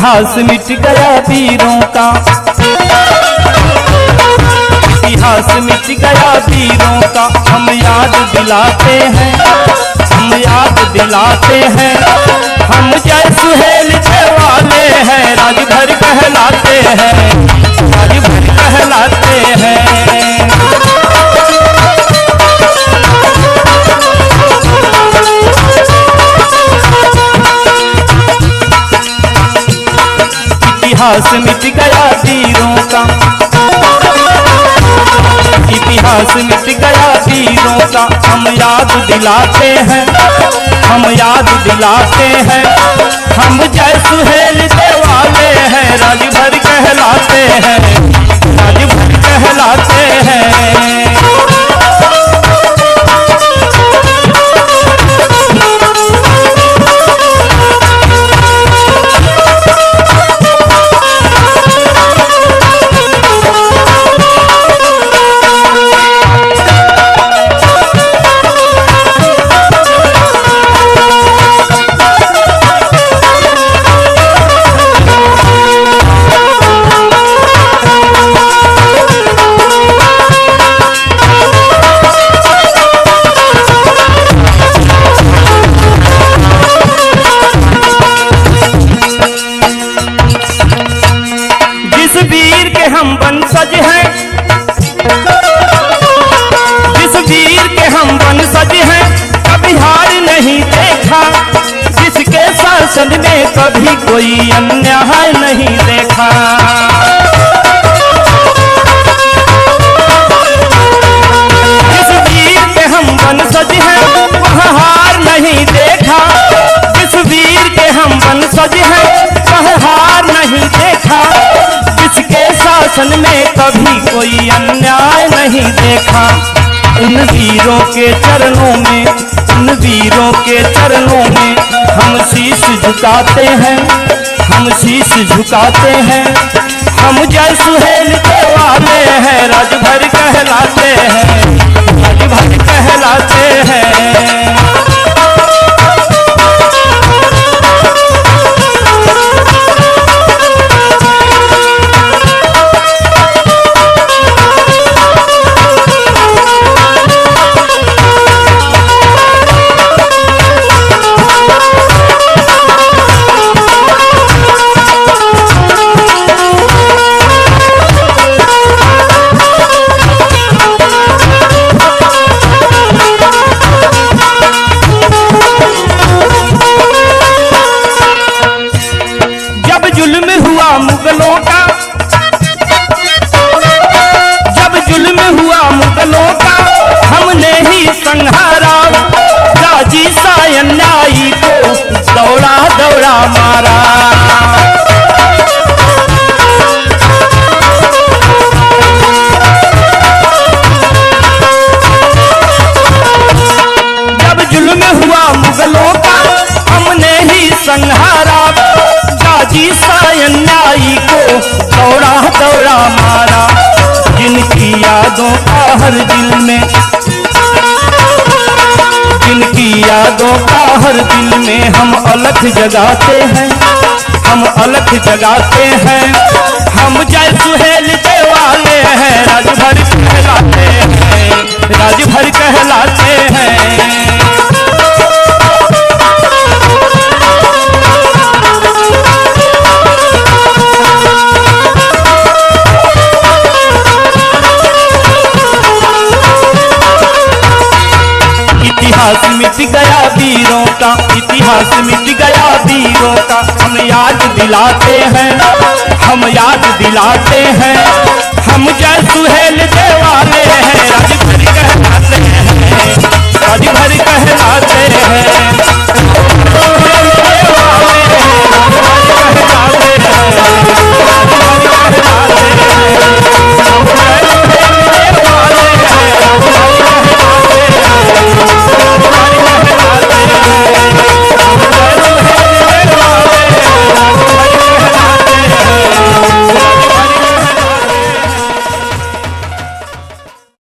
इतिहास मिट गया वीरों का, इतिहास मिट गया वीरों का। हम याद दिलाते हैं, हम याद दिलाते हैं। हम जय सुहेल वाले हैं, राजभर कहलाते हैं, राजभर कहलाते हैं। इतिहास मिट गया वीरों का, इतिहास मिट गया वीरों का। हम याद दिलाते हैं, हम याद दिलाते हैं। हम जय सुहेल वाले हैं, राजभर कहलाते हैं, राजभर कहलाते हैं। हम वंशज हैं, जिस वीर के हम वंशज हैं, कभी हार नहीं देखा। जिसके शासन में कभी कोई अन्याय नहीं देखा। जिस वीर के हम वंशज हैं, वह हार नहीं देखा। जिस वीर के हम वंशज हैं, वह हार नहीं देखा। जिसके शासन में कभी कोई अन्याय नहीं देखा। उन वीरों के चरणों में, उन वीरों के चरणों में हम शीश झुकाते हैं, हम शीश झुकाते हैं। हम जय सुहेल वाले हैं, राजभर कहलाते हैं, राजभर कहलाते हैं। मुगलों का, जब जुल्म हुआ मुगलों का, हमने ही संहारा। गाजी सा अन्यायी को दौड़ा दौड़ा मारा। जब जुल्म हुआ मुगलों का, हमने ही संहारा। गाजी सा अन्यायी को दौड़ा दौड़ा मारा। जिनकी यादों का हर दिल में, जिनकी यादों का हर दिल में हम अलख जगाते हैं, हम अलख जगाते हैं। हम जय सुहेल वाले हैं, राजभर कहलाते हैं, राजभर कहलाते हैं। इतिहास मिट गया वीरों का, इतिहास मिट गया वीरों का। हम याद दिलाते हैं, हम याद दिलाते हैं। हम जय सुहेल वाले हैं, राजभर कहलाते हैं।